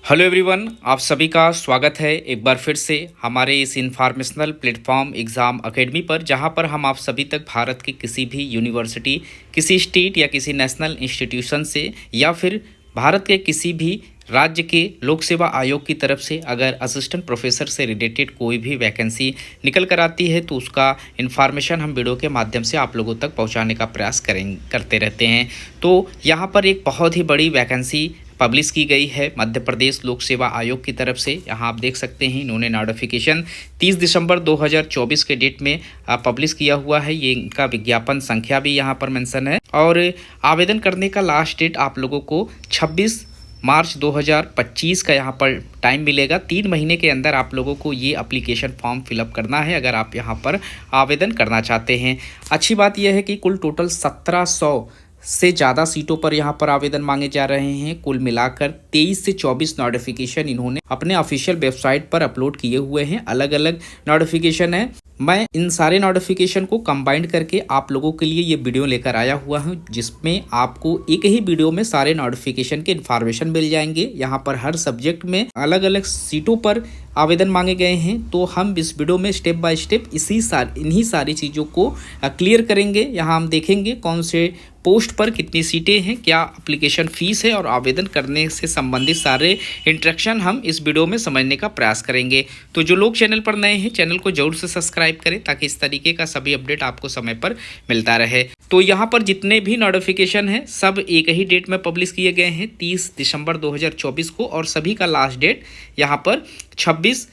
Hello everyone, आप सभी का स्वागत है एक बार फिर से हमारे इस इंफॉर्मेशनल प्लेटफॉर्म एग्ज़ाम एकेडमी पर, जहां पर हम आप सभी तक भारत की किसी भी यूनिवर्सिटी, किसी स्टेट या किसी नेशनल इंस्टीट्यूशन से या फिर भारत के किसी भी राज्य के लोक सेवा आयोग की तरफ से अगर असिस्टेंट प्रोफेसर से रिलेटेड कोई भी वैकेंसी निकल कर आती है तो उसका इन्फॉर्मेशन हम वीडियो के माध्यम से आप लोगों तक पहुंचाने का प्रयास करते रहते हैं। तो यहाँ पर एक बहुत ही बड़ी वैकेंसी पब्लिश की गई है मध्य प्रदेश लोक सेवा आयोग की तरफ से। यहाँ आप देख सकते हैं इन्होंने नोटिफिकेशन 30 दिसंबर 2024 के डेट में पब्लिश किया हुआ है। ये इनका विज्ञापन संख्या भी यहाँ पर मेंशन है और आवेदन करने का लास्ट डेट आप लोगों को 26 मार्च 2025 का यहाँ पर टाइम मिलेगा। 3 महीने के अंदर आप लोगों को ये एप्लीकेशन फॉर्म फिलअप करना है अगर आप यहाँ पर आवेदन करना चाहते हैं। अच्छी बात यह है कि कुल टोटल 1700 से ज़्यादा सीटों पर यहाँ पर आवेदन मांगे जा रहे हैं। कुल मिलाकर 23 से 24 नोटिफिकेशन इन्होंने अपने ऑफिशियल वेबसाइट पर अपलोड किए हुए हैं। अलग अलग नोटिफिकेशन है। मैं इन सारे नोटिफिकेशन को कंबाइंड करके आप लोगों के लिए ये वीडियो लेकर आया हुआ हूँ, जिसमें आपको एक ही वीडियो में सारे नोटिफिकेशन के इन्फॉर्मेशन मिल जाएंगे। यहाँ पर हर सब्जेक्ट में अलग अलग सीटों पर आवेदन मांगे गए हैं, तो हम इस वीडियो में स्टेप बाय स्टेप इन्हीं सारी चीज़ों को क्लियर करेंगे। यहाँ हम देखेंगे कौन से पोस्ट पर कितनी सीटें हैं, क्या एप्लीकेशन फ़ीस है और आवेदन करने से संबंधित सारे इंस्ट्रक्शन हम इस वीडियो में समझने का प्रयास करेंगे। तो जो लोग चैनल पर नए हैं, चैनल को जरूर से सब्सक्राइब करें ताकि इस तरीके का सभी अपडेट आपको समय पर मिलता रहे। तो यहाँ पर जितने भी नोटिफिकेशन हैं सब एक ही डेट में पब्लिश किए गए हैं, 30 दिसंबर 2024 को, और सभी का लास्ट डेट यहाँ पर 26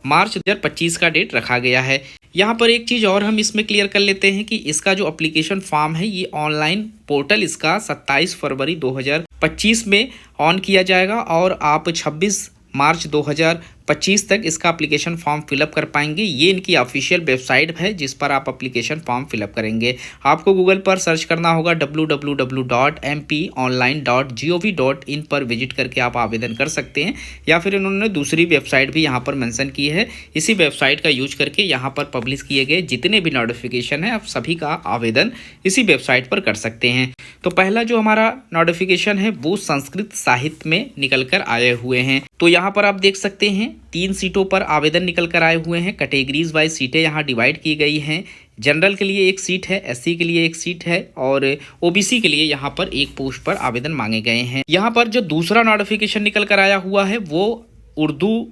मार्च 2025 का डेट रखा गया है। यहाँ पर एक चीज़ और हम इसमें क्लियर कर लेते हैं कि इसका जो एप्लीकेशन फॉर्म है ये ऑनलाइन पोर्टल इसका 27 फरवरी 2025 में ऑन किया जाएगा और आप 26 मार्च 2025 तक इसका एप्लीकेशन फॉर्म फिलअप कर पाएंगे। ये इनकी ऑफिशियल वेबसाइट है जिस पर आप एप्लीकेशन फॉर्म फिलअप करेंगे। आपको गूगल पर सर्च करना होगा www.mponline.gov.in पर विजिट करके आप आवेदन कर सकते हैं, या फिर इन्होंने दूसरी वेबसाइट भी यहाँ पर मेंशन की है। इसी वेबसाइट का यूज करके यहाँ पर पब्लिश किए गए जितने भी नोटिफिकेशन है आप सभी का आवेदन इसी वेबसाइट पर कर सकते हैं। तो पहला जो हमारा नोटिफिकेशन है वो संस्कृत साहित्य में निकल कर आए हुए हैं। तो यहाँ पर आप देख सकते हैं 3 सीटों पर आवेदन निकल कर आए हुए हैं। कैटेगरीज वाइज सीटें यहाँ डिवाइड की गई हैं। जनरल के लिए 1 सीट है, एससी के लिए 1 सीट है और ओबीसी के लिए यहाँ पर 1 पोस्ट पर आवेदन मांगे गए हैं। यहाँ पर जो दूसरा नोटिफिकेशन निकल कर आया हुआ है वो उर्दू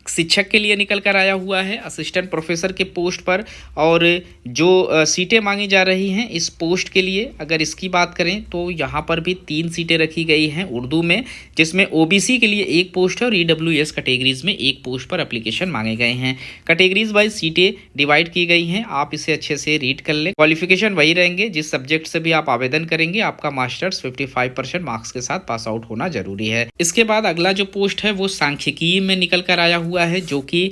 शिक्षक के लिए निकल कर आया हुआ है, असिस्टेंट प्रोफेसर के पोस्ट पर। और जो सीटें मांगी जा रही हैं इस पोस्ट के लिए अगर इसकी बात करें तो यहाँ पर भी 3 सीटें रखी गई हैं उर्दू में, जिसमें ओबीसी के लिए 1 पोस्ट है और ईडब्ल्यूएस कैटेगरीज में 1 पोस्ट पर एप्लीकेशन मांगे गए हैं। कैटेगरीज वाइज सीटें डिवाइड की गई हैं, आप इसे अच्छे से रीड कर लें। क्वालिफिकेशन वही रहेंगे, जिस सब्जेक्ट से भी आप आवेदन करेंगे आपका मास्टर्स 55% मार्क्स के साथ पास आउट होना जरूरी है। इसके बाद अगला जो पोस्ट है वो सांख्यिकी में निकल कर आया हुआ है, जो कि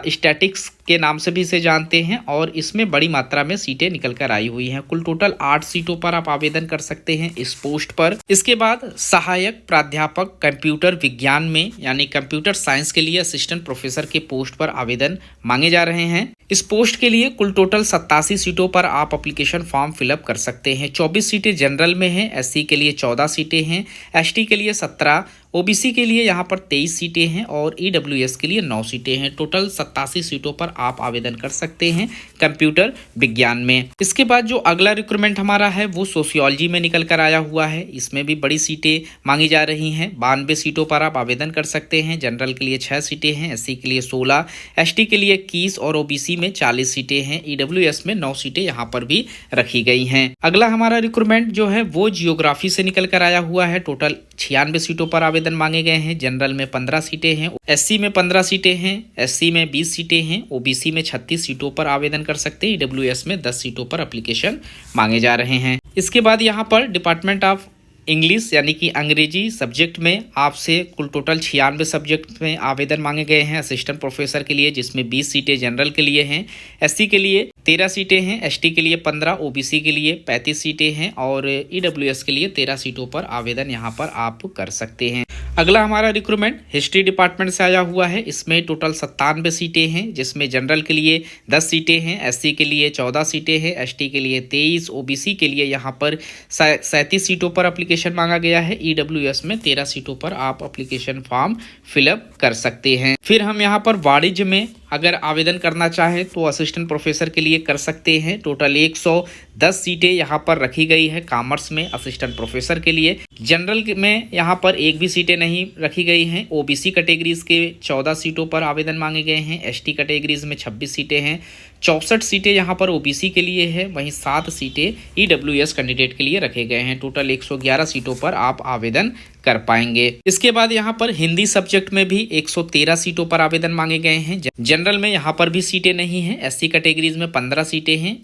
स्टैटिक्स के नाम से भी इसे जानते हैं, और इसमें बड़ी मात्रा में सीटें निकल कर आई हुई हैं। कुल टोटल 8 सीटों पर आप आवेदन कर सकते हैं इस पोस्ट पर। इसके बाद सहायक प्राध्यापक कंप्यूटर विज्ञान में यानी कंप्यूटर साइंस के लिए असिस्टेंट प्रोफेसर के पोस्ट पर आवेदन मांगे जा रहे हैं। इस पोस्ट के लिए कुल टोटल 87 सीटों पर आप एप्लीकेशन फॉर्म फिलअप कर सकते हैं। 24 सीटें जनरल में हैं, एससी के लिए 14 सीटें हैं, एसटी के लिए 17, ओबीसी के लिए यहाँ पर 23 सीटें हैं और ईडब्ल्यूएस के लिए 9 सीटें हैं। टोटल 87 सीटों पर आप आवेदन कर सकते हैं कंप्यूटर विज्ञान में। इसके बाद जो अगला रिक्रूटमेंट हमारा है वो सोशियोलॉजी में निकल कर आया हुआ है। इसमें भी बड़ी सीटें मांगी जा रही हैं। 92 सीटों पर आप आवेदन कर सकते हैं। जनरल के लिए 6 सीटें हैं, एससी के लिए 16, एसटी के लिए 21 और ओबीसी में 40 सीटें हैं। ईडब्ल्यूएस में 9 सीटें यहाँ पर भी रखी गई हैं। अगला हमारा रिक्रूटमेंट जो है वो जियोग्राफी से निकल कर आया हुआ है। टोटल 96 सीटों पर आवेदन मांगे गए हैं। जनरल में 15 सीटें हैं, एससी में 15 सीटें हैं, एससी में 20 सीटें हैं, ओबीसी में 36 सीटों पर आवेदन कर सकते हैं। ईडब्ल्यूएस में 10 सीटों पर एप्लीकेशन मांगे जा रहे हैं। इसके बाद यहाँ पर डिपार्टमेंट ऑफ इंग्लिश यानी कि अंग्रेजी सब्जेक्ट में आपसे कुल टोटल 96 सब्जेक्ट में आवेदन मांगे गए हैं असिस्टेंट प्रोफेसर के लिए, जिसमें 20 सीटें जनरल के लिए हैं, एससी के लिए 13 सीटें हैं, एसटी के लिए 15, ओबीसी के लिए 35 सीटें हैं और ईडब्ल्यूएस के लिए 13 सीटों पर आवेदन यहाँ पर आप कर सकते हैं। अगला हमारा रिक्रूटमेंट हिस्ट्री डिपार्टमेंट से आया हुआ है। इसमें टोटल 97 सीटें हैं, जिसमें जनरल के लिए 10 सीटें हैं, एससी के लिए 14 सीटें हैं, एसटी के लिए 23, ओबीसी के लिए यहाँ पर 37 सीटों पर एप्लीकेशन मांगा गया है। ईडब्ल्यूएस में 13 सीटों पर आप एप्लीकेशन फॉर्म फिलअप कर सकते हैं। फिर हम यहाँ पर वाणिज्य में अगर आवेदन करना चाहें तो असिस्टेंट प्रोफेसर के लिए कर सकते हैं। टोटल 110 सीटें यहाँ पर रखी गई है कॉमर्स में असिस्टेंट प्रोफेसर के लिए। जनरल में यहाँ पर एक भी सीटें नहीं रखी गई हैं। ओबीसी कैटेगरीज के 14 सीटों पर आवेदन मांगे गए हैं। एसटी कैटेगरीज में 26 सीटें हैं। 64 सीटें यहाँ पर ओबीसी के लिए है, वहीं 7 सीटें ईडब्ल्यूएस कैंडिडेट के लिए रखे गए हैं। टोटल 111 सीटों पर आप आवेदन कर पाएंगे। इसके बाद यहाँ पर हिंदी सब्जेक्ट में भी 113 सीटों पर आवेदन मांगे गए हैं। जनरल में यहाँ पर भी सीटें नहीं हैं। एससी कैटेगरीज में 15 सीटें हैं,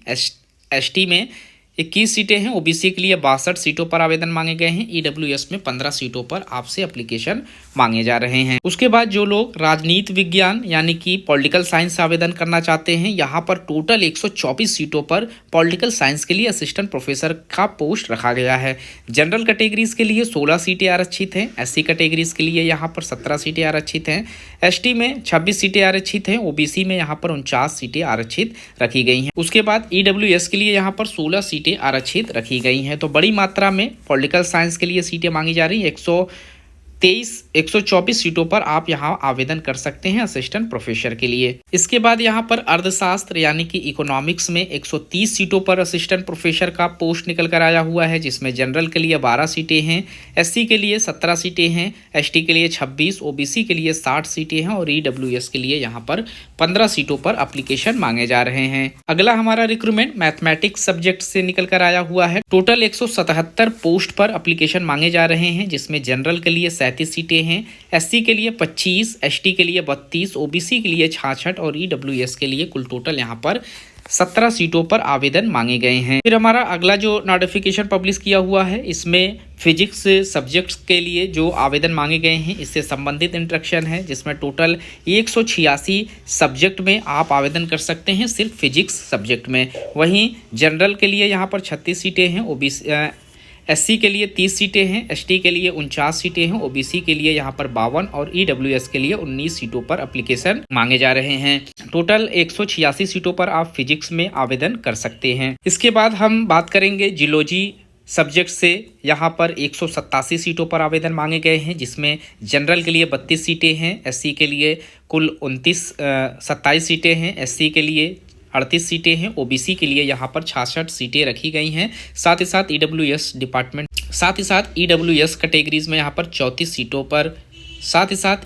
एसटी में 21 सीटें हैं, ओबीसी के लिए 62 सीटों पर आवेदन मांगे गए हैं। ईडब्ल्यूएस में 15 सीटों पर आपसे एप्लीकेशन मांगे जा रहे हैं। उसके बाद जो लोग राजनीति विज्ञान यानी कि पॉलिटिकल साइंस से आवेदन करना चाहते हैं, यहाँ पर टोटल 124 सीटों पर पॉलिटिकल साइंस के लिए असिस्टेंट प्रोफेसर का पोस्ट रखा गया है। जनरल कैटेगरीज के लिए 16 सीटें आरक्षित हैं, एससी कैटेगरीज के लिए यहाँ पर 17 सीटें आरक्षित हैं, एसटी में 26 सीटें आरक्षित हैं, ओबीसी में यहाँ पर 49 सीटें आरक्षित रखी गई हैं। उसके बाद ईडब्ल्यूएस के लिए यहाँ पर 16 सीटें आरक्षित रखी गई हैं। तो बड़ी मात्रा में पॉलिटिकल साइंस के लिए सीटें मांगी जा रही हैं। 124 सीटों पर आप यहां आवेदन कर सकते हैं असिस्टेंट प्रोफेसर के लिए। इसके बाद यहां पर अर्थशास्त्र यानी कि इकोनॉमिक्स में 130 सीटों पर असिस्टेंट प्रोफेसर का पोस्ट निकल कर आया हुआ है, जिसमें जनरल के लिए 12 सीटें हैं, एससी के लिए 17 सीटें हैं, एसटी के लिए 26, ओबीसी के लिए 60 सीटें हैं और ईडब्ल्यूएस के लिए यहां पर 15 सीटों पर एप्लीकेशन मांगे जा रहे हैं। अगला हमारा रिक्रूटमेंट मैथमेटिक्स सब्जेक्ट से निकल कर आया हुआ है। टोटल 177 पोस्ट पर एप्लीकेशन मांगे जा रहे हैं, जिसमें जनरल के लिए 37 सीटें हैं, एससी के लिए 25, एसटी के लिए 32, ओबीसी के लिए 66 और ईडब्ल्यूएस के लिए कुल टोटल यहाँ पर 17 सीटों पर आवेदन मांगे गए हैं। फिर हमारा अगला जो नोटिफिकेशन पब्लिश किया हुआ है, इसमें फिजिक्स सब्जेक्ट्स के लिए जो आवेदन मांगे गए हैं इससे संबंधित इंस्ट्रक्शन है, जिसमें टोटल 186 सब्जेक्ट में आप आवेदन कर सकते हैं सिर्फ फिजिक्स सब्जेक्ट में। वहीं जनरल के लिए यहाँ पर 36 सीटें हैं, ओबीसी एससी के लिए 30 सीटें हैं, एसटी के लिए 49 सीटें हैं, ओबीसी के लिए यहाँ पर 52 और ईडब्ल्यूएस के लिए 19 सीटों पर एप्लीकेशन मांगे जा रहे हैं। टोटल 186 सीटों पर आप फिजिक्स में आवेदन कर सकते हैं। इसके बाद हम बात करेंगे जियोलॉजी सब्जेक्ट से। यहाँ पर 187 सीटों पर आवेदन मांगे गए हैं, जिसमें जनरल के लिए 32 सीटें हैं, एससी के लिए कुल 27 सीटें हैं, एससी के लिए 38 सीटें हैं, ओबीसी के लिए यहाँ पर 66 सीटें रखी गई हैं। साथ ही साथ ईडब्ल्यूएस कैटेगरीज में यहाँ पर 34 सीटों पर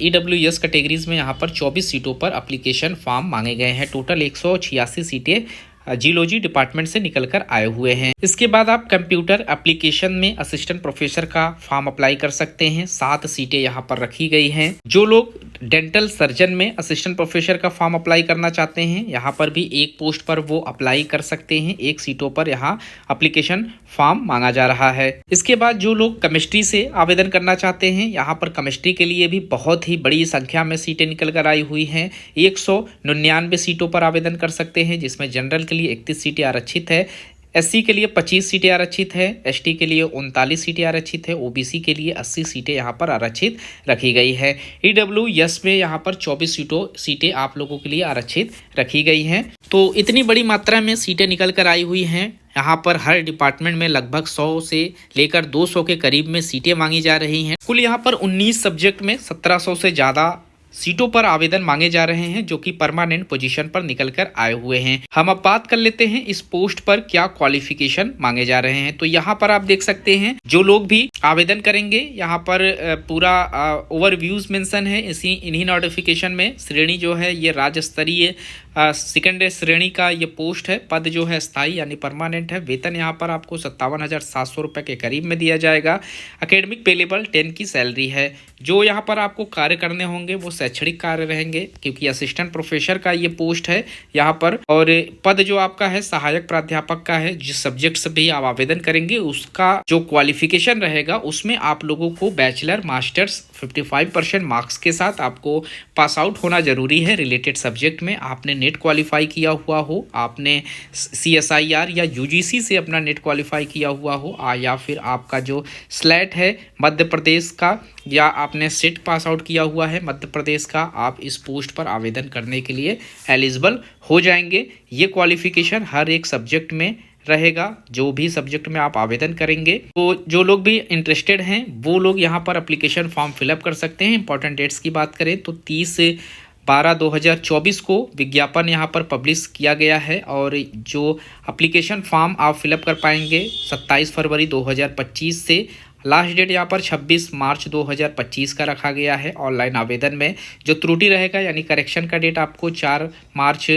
ईडब्ल्यूएस कैटेगरीज में यहाँ पर 24 सीटों पर एप्लीकेशन फॉर्म मांगे गए हैं। टोटल 186 सीटें जियोलॉजी डिपार्टमेंट से निकल कर आए हुए हैं। इसके बाद आप कंप्यूटर एप्लीकेशन में असिस्टेंट प्रोफेसर का फॉर्म अप्लाई कर सकते हैं। 7 सीटें यहाँ पर रखी गई हैं। जो लोग डेंटल सर्जन में असिस्टेंट प्रोफेसर का फॉर्म अप्लाई करना चाहते हैं, यहाँ पर भी एक पोस्ट पर वो अप्लाई कर सकते हैं। 1 सीटों पर यहाँ एप्लीकेशन फॉर्म मांगा जा रहा है। इसके बाद जो लोग केमिस्ट्री से आवेदन करना चाहते हैं, यहाँ पर केमिस्ट्री के लिए भी बहुत ही बड़ी संख्या में सीटें निकल कर आई हुई हैं। 199 सीटों पर आवेदन कर सकते हैं, जिसमें जनरल के लिए 31 सीटें आरक्षित है, एससी के लिए 25 सीटें आरक्षित है, एसटी के लिए 39 सीटें आरक्षित है, ओबीसी के लिए 80 सीटें यहाँ पर आरक्षित रखी गई है। ईडब्ल्यूएस में यहाँ पर 24 सीटें आप लोगों के लिए आरक्षित रखी गई हैं। तो इतनी बड़ी मात्रा में सीटें निकल कर आई हुई हैं। यहाँ पर हर डिपार्टमेंट में लगभग 100 से लेकर 200 के करीब में सीटें मांगी जा रही हैं। कुल यहाँ पर 19 सब्जेक्ट में 1700 से ज़्यादा सीटों पर आवेदन मांगे जा रहे हैं, जो कि परमानेंट पोजीशन पर निकल कर आए हुए हैं। हम अब बात कर लेते हैं इस पोस्ट पर क्या क्वालिफिकेशन मांगे जा रहे हैं। तो यहाँ पर आप देख सकते हैं जो लोग भी आवेदन करेंगे, यहाँ पर पूरा ओवरव्यूज मेंशन है इन्हीं नोटिफिकेशन में। श्रेणी जो है ये राज्य स्तरीय सेकेंड श्रेणी का ये पोस्ट है। पद जो है स्थायी यानी परमानेंट है। वेतन यहाँ पर आपको 57,700 रुपये के करीब में दिया जाएगा। एकेडमिक पे लेवल 10 की सैलरी है। जो यहाँ पर आपको कार्य करने होंगे वो शैक्षणिक कार्य रहेंगे, क्योंकि असिस्टेंट प्रोफेसर का ये पोस्ट है यहाँ पर। और पद जो आपका है सहायक प्राध्यापक का है। जिस सब्जेक्ट से भी आप आवेदन करेंगे उसका जो क्वालिफिकेशन रहेगा उसमें आप लोगों को बैचलर मास्टर्स 55% मार्क्स के साथ आपको पास आउट होना ज़रूरी है रिलेटेड सब्जेक्ट में। आपने नेट क्वालिफाई किया हुआ हो, आपने CSIR या UGC से अपना नेट क्वालिफाई किया हुआ हो, या फिर आपका जो स्लेट है मध्य प्रदेश का, या आपने सेट पास आउट किया हुआ है मध्य प्रदेश का, आप इस पोस्ट पर आवेदन करने के लिए एलिजिबल हो जाएंगे। ये क्वालिफिकेशन हर एक सब्जेक्ट में रहेगा, जो भी सब्जेक्ट में आप आवेदन करेंगे। तो जो लोग भी इंटरेस्टेड हैं वो लोग यहाँ पर एप्लीकेशन फॉर्म फिलअप कर सकते हैं। इंपॉर्टेंट डेट्स की बात करें तो 30/12/2024 को विज्ञापन यहाँ पर पब्लिश किया गया है, और जो एप्लीकेशन फॉर्म आप फिलअप कर पाएंगे 27 फरवरी 2025 से। लास्ट डेट यहाँ पर 26 मार्च 2025 का रखा गया है। ऑनलाइन आवेदन में जो त्रुटि रहेगा यानी करेक्शन का डेट आपको 4 मार्च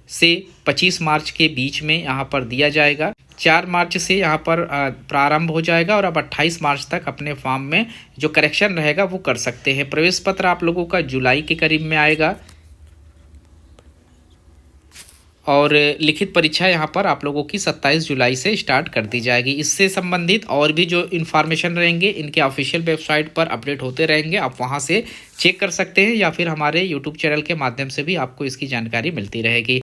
से 25 मार्च के बीच में यहाँ पर दिया जाएगा। 4 मार्च से यहाँ पर प्रारंभ हो जाएगा और आप 28 मार्च तक अपने फॉर्म में जो करेक्शन रहेगा वो कर सकते हैं। प्रवेश पत्र आप लोगों का जुलाई के करीब में आएगा, और लिखित परीक्षा यहाँ पर आप लोगों की 27 जुलाई से स्टार्ट कर दी जाएगी। इससे संबंधित और भी जो इन्फॉर्मेशन रहेंगे इनके ऑफिशियल वेबसाइट पर अपडेट होते रहेंगे, आप वहाँ से चेक कर सकते हैं, या फिर हमारे यूट्यूब चैनल के माध्यम से भी आपको इसकी जानकारी मिलती रहेगी।